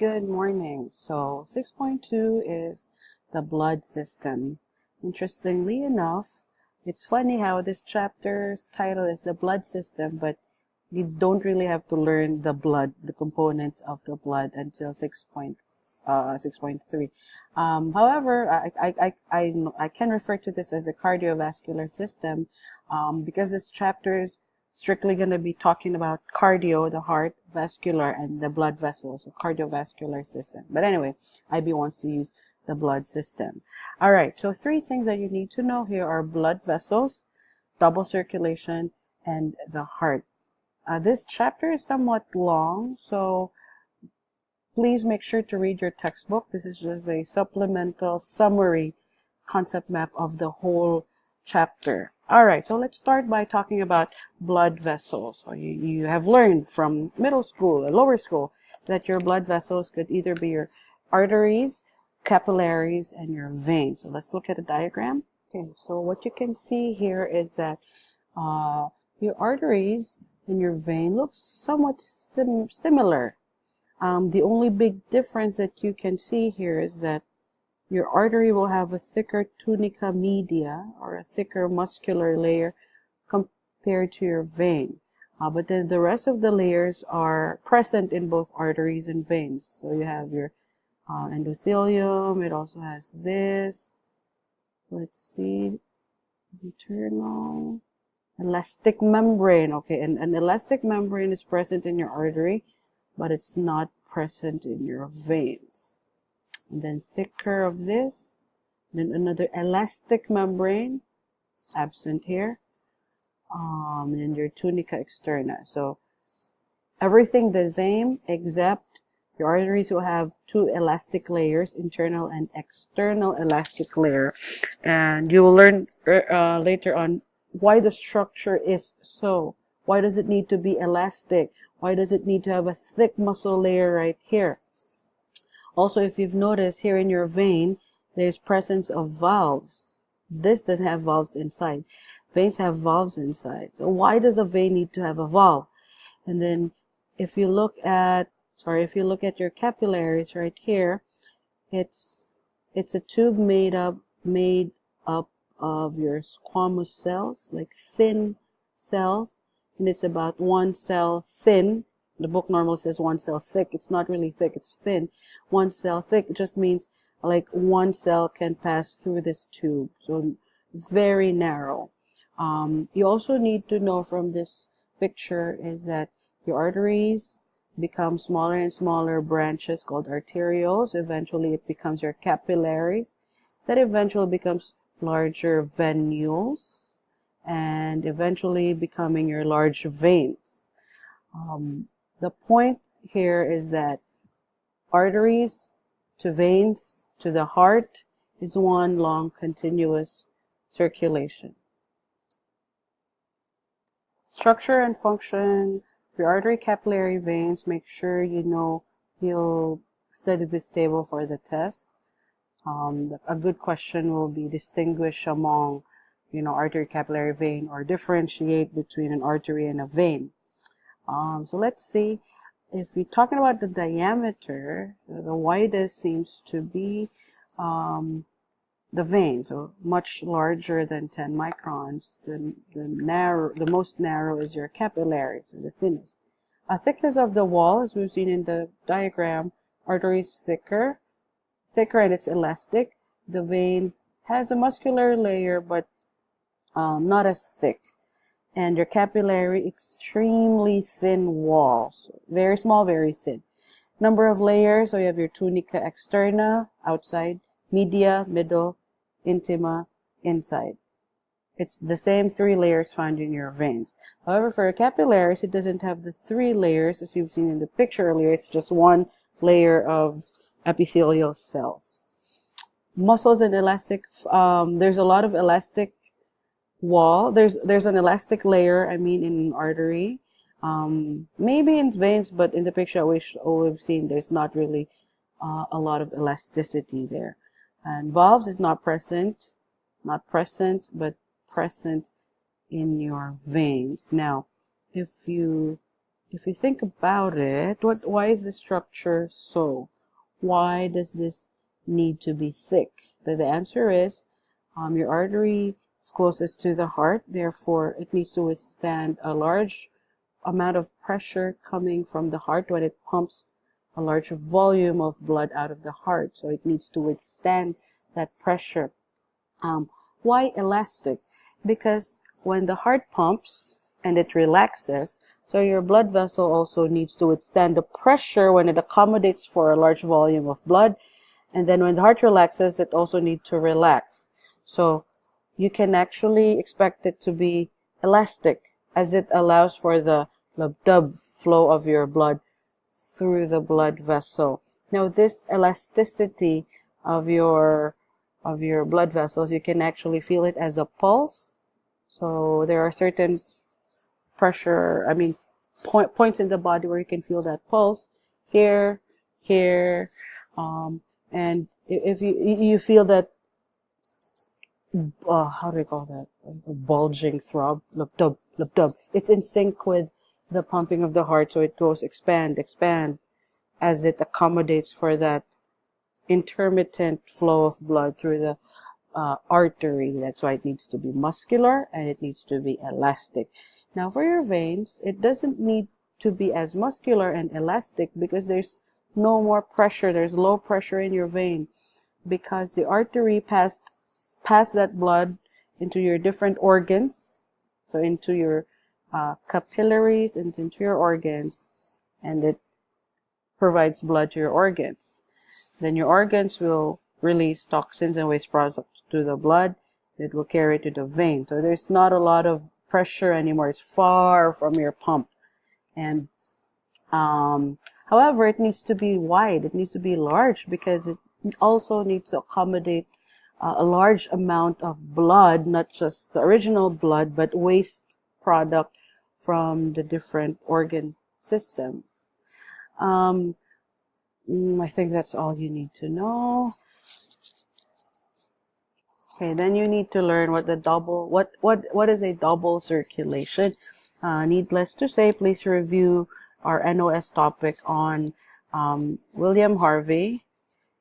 Good morning. So 6.2 is the blood system. Interestingly enough, it's funny how this chapter's title is the blood system, but you don't really have to learn the components of the blood until 6.3. However, I can refer to this as the cardiovascular system because this chapter is strictly going to be talking about cardio, the heart, vascular, and the blood vessels, so cardiovascular system. But anyway, IB wants to use the blood system. All right, so three things that you need to know here are blood vessels, double circulation, and the heart. This chapter is somewhat long, so please make sure to read your textbook. This is just a supplemental summary concept map of the whole chapter. All right, so let's start by talking about blood vessels. So you have learned from middle school or lower school that your blood vessels could either be your arteries, capillaries, and your veins. So let's look at a diagram. Okay, so what you can see here is that your arteries and your vein look somewhat similar. The only big difference that you can see here is that your artery will have a thicker tunica media, or a thicker muscular layer, compared to your vein. But then the rest of the layers are present in both arteries and veins. So you have your endothelium. It also has this. Let's see. Internal. Elastic membrane. Okay, and an elastic membrane is present in your artery, but it's not present in your veins. And then thicker of this, then another elastic membrane, absent here, and your tunica externa. So everything the same, except your arteries will have two elastic layers, internal and external elastic layer. And you will learn later on why the structure is so. Why does it need to be elastic? Why does it need to have a thick muscle layer right here? Also, if you've noticed here in your vein, there's presence of valves. This doesn't have valves inside. Veins have valves inside. So why does a vein need to have a valve? And then if you look at your capillaries right here, it's a tube made up of your squamous cells, like thin cells, and it's about one cell thin. The book normally says one cell thick. It's not really thick, it's thin. One cell thick just means like one cell can pass through this tube. So very narrow. You also need to know from this picture is that your arteries become smaller and smaller branches called arterioles. Eventually it becomes your capillaries. That eventually becomes larger venules, and eventually becoming your large veins. The point here is that arteries to veins to the heart is one long continuous circulation. Structure and function, your artery, capillary, veins, make sure you know you'll study this table for the test. A good question will be distinguish among, artery, capillary, vein, or differentiate between an artery and a vein. So let's see, if we're talking about the diameter, the widest seems to be the vein, so much larger than 10 microns. The most narrow is your capillary, so the thinnest. Thickness of the wall, as we've seen in the diagram, artery is thicker and it's elastic. The vein has a muscular layer, but not as thick. And your capillary, extremely thin walls, very small, very thin. Number of layers, so you have your tunica externa, outside, media, middle, intima, inside. It's the same three layers found in your veins. However, for your capillaries, it doesn't have the three layers, as you've seen in the picture earlier. It's just one layer of epithelial cells. Muscles and elastic, there's a lot of elastic wall. There's an elastic layer, in an artery, maybe in veins, but in the picture we've seen, there's not really a lot of elasticity there. And valves is not present, but present in your veins. Now, if you think about it, why is the structure so? why does this need to be thick? The answer is your artery is closest to the heart, therefore it needs to withstand a large amount of pressure coming from the heart when it pumps a large volume of blood out of the heart. So it needs to withstand that pressure. Why elastic? Because when the heart pumps and it relaxes, so your blood vessel also needs to withstand the pressure when it accommodates for a large volume of blood. And then when the heart relaxes, it also needs to relax. So you can actually expect it to be elastic, as it allows for the lub-dub flow of your blood through the blood vessel. Now this elasticity of your blood vessels, you can actually feel it as a pulse. So there are certain pressure, points in the body where you can feel that pulse here, and if you feel that how do I call that, a bulging throb, lub-dub, it's in sync with the pumping of the heart, so it goes expand as it accommodates for that intermittent flow of blood through the artery. That's why it needs to be muscular and it needs to be elastic. Now for your veins, it doesn't need to be as muscular and elastic because there's no more pressure, there's low pressure in your vein, because the artery pass that blood into your different organs, so into your capillaries and into your organs, and it provides blood to your organs. Then your organs will release toxins and waste products to the blood. It will carry it to the vein. So there's not a lot of pressure anymore. It's far from your pump. And however, it needs to be wide. It needs to be large because it also needs to accommodate a large amount of blood, not just the original blood, but waste product from the different organ systems. I think that's all you need to know. Okay, then you need to learn what is a double circulation. Needless to say, please review our NOS topic on William Harvey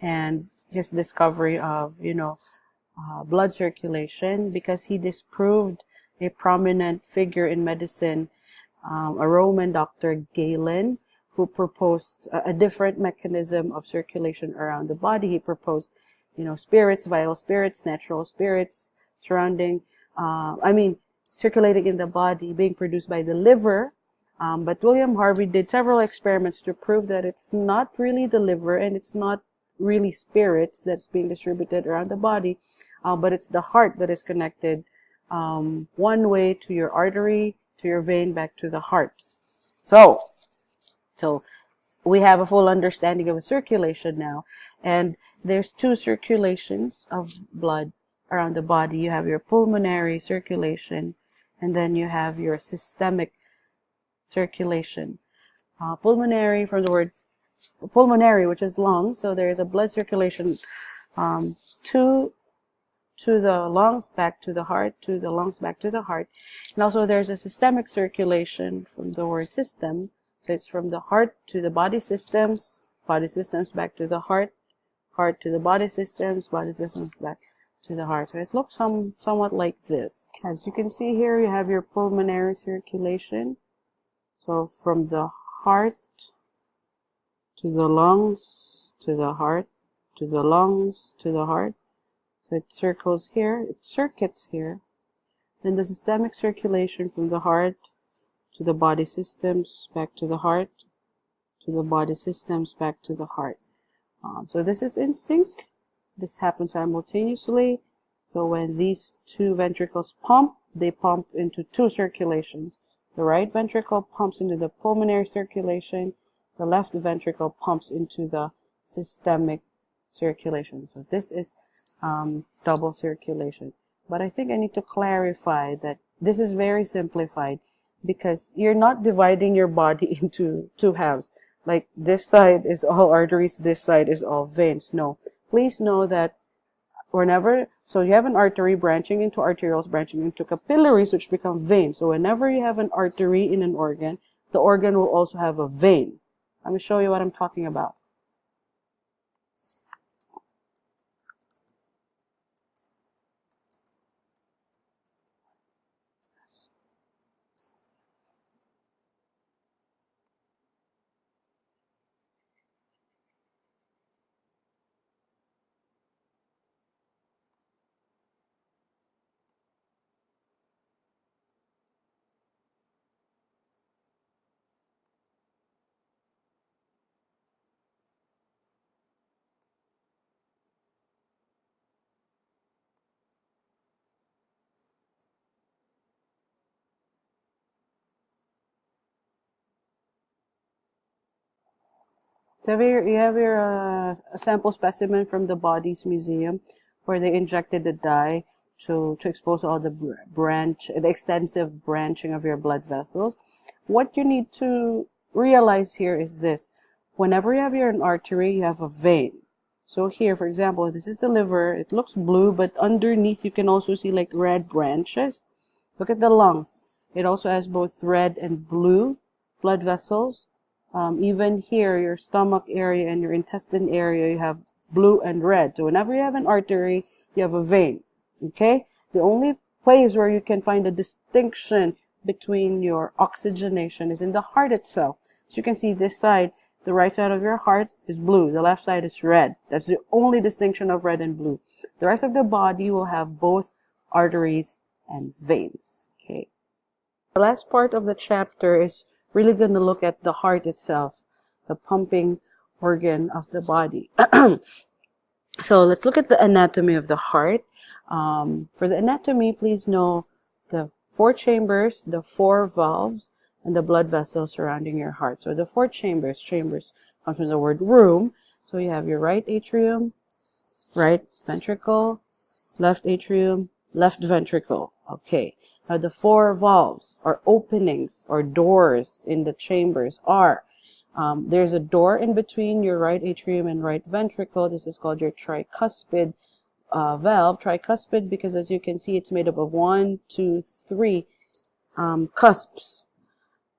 and his discovery of blood circulation, because he disproved a prominent figure in medicine, a Roman doctor, Galen, who proposed a different mechanism of circulation around the body. He proposed, spirits, vital spirits, natural spirits circulating in the body, being produced by the liver. But William Harvey did several experiments to prove that it's not really the liver and it's not really spirits that's being distributed around the body, but it's the heart that is connected one way to your artery, to your vein, back to the heart. So we have a full understanding of circulation now, and there's two circulations of blood around the body. You have your pulmonary circulation, and then you have your systemic circulation. Pulmonary, from the word pulmonary, which is lungs, so there is a blood circulation to the lungs, back to the heart, to the lungs, back to the heart. And also there's a systemic circulation from the word system. So it's from the heart to the body systems back to the heart to the body systems back to the heart. So it looks somewhat like this. As you can see here, you have your pulmonary circulation. So from the heart to the lungs, to the heart, to the lungs, to the heart. So it circles here, it circuits here. Then the systemic circulation from the heart to the body systems, back to the heart, to the body systems, back to the heart. So this is in sync. This happens simultaneously. So when these two ventricles pump, they pump into two circulations. The right ventricle pumps into the pulmonary circulation. The left ventricle pumps into the systemic circulation. So this is double circulation. But I think I need to clarify that this is very simplified, because you're not dividing your body into two halves. Like this side is all arteries, this side is all veins. No. Please know that so you have an artery branching into arterioles, branching into capillaries, which become veins. So whenever you have an artery in an organ, the organ will also have a vein. Let me show you what I'm talking about. So you have your a sample specimen from the Bodies Museum, where they injected the dye to expose all the the extensive branching of your blood vessels. What you need to realize here is this: whenever you have an artery, you have a vein. So here, for example, this is the liver. It looks blue, but underneath you can also see like red branches. Look at the lungs. It also has both red and blue blood vessels. Even here, your stomach area and your intestine area, you have blue and red. So whenever you have an artery, you have a vein. Okay? The only place where you can find a distinction between your oxygenation is in the heart itself. So you can see this side, the right side of your heart is blue. The left side is red. That's the only distinction of red and blue. The rest of the body will have both arteries and veins. Okay. The last part of the chapter is really going to look at the heart itself, the pumping organ of the body. So let's look at the anatomy of the heart. For the anatomy, please know the 4 chambers, the 4 valves, and the blood vessels surrounding your heart. So the 4 chambers comes from the word room. So you have your right atrium, right ventricle, left atrium, left ventricle. Okay. Now the 4 valves or openings or doors in the chambers are, there's a door in between your right atrium and right ventricle. This is called your tricuspid valve. Tricuspid because, as you can see, it's made up of 1, 2, 3 cusps.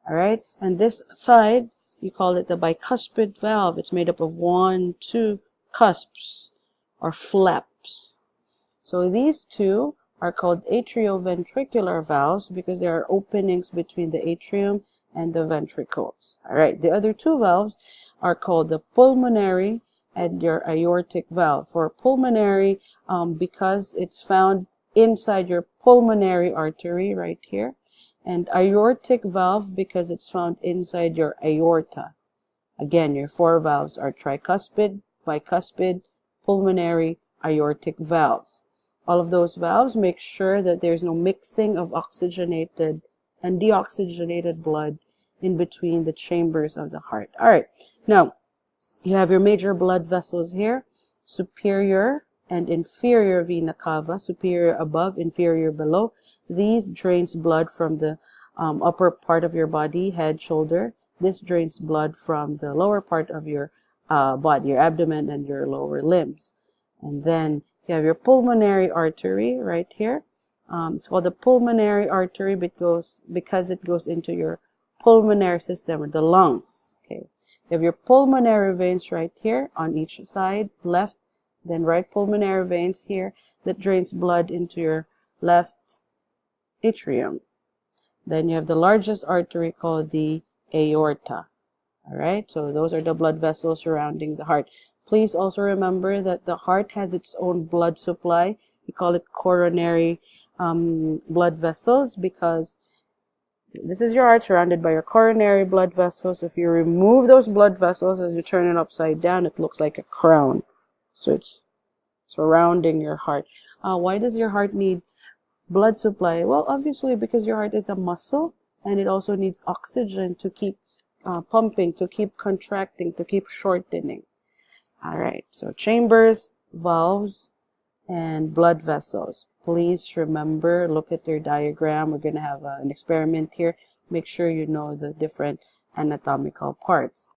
All right, and this side, you call it the bicuspid valve. It's made up of 1, 2 cusps or flaps. So these two are called atrioventricular valves because there are openings between the atrium and the ventricles. All right, the other 2 valves are called the pulmonary and your aortic valve. For pulmonary, because it's found inside your pulmonary artery right here, and aortic valve because it's found inside your aorta. Again, your 4 valves are tricuspid, bicuspid, pulmonary, aortic valves. All of those valves make sure that there's no mixing of oxygenated and deoxygenated blood in between the chambers of the heart. All right, now you have your major blood vessels here: superior and inferior vena cava, superior above, inferior below. These drains blood from the upper part of your body, head, shoulder. This drains blood from the lower part of your body, your abdomen and your lower limbs. And then you have your pulmonary artery right here. It's called the pulmonary artery because it goes into your pulmonary system or the lungs. Okay. You have your pulmonary veins right here on each side, left, then right pulmonary veins here that drains blood into your left atrium. Then you have the largest artery called the aorta. All right, so those are the blood vessels surrounding the heart. Please also remember that the heart has its own blood supply. We call it coronary blood vessels because this is your heart surrounded by your coronary blood vessels. If you remove those blood vessels, as you turn it upside down, it looks like a crown. So it's surrounding your heart. Why does your heart need blood supply? Well, obviously because your heart is a muscle and it also needs oxygen to keep pumping, to keep contracting, to keep shortening. All right, so chambers, valves, and blood vessels. Please remember, look at your diagram. We're going to have an experiment here. Make sure you know the different anatomical parts.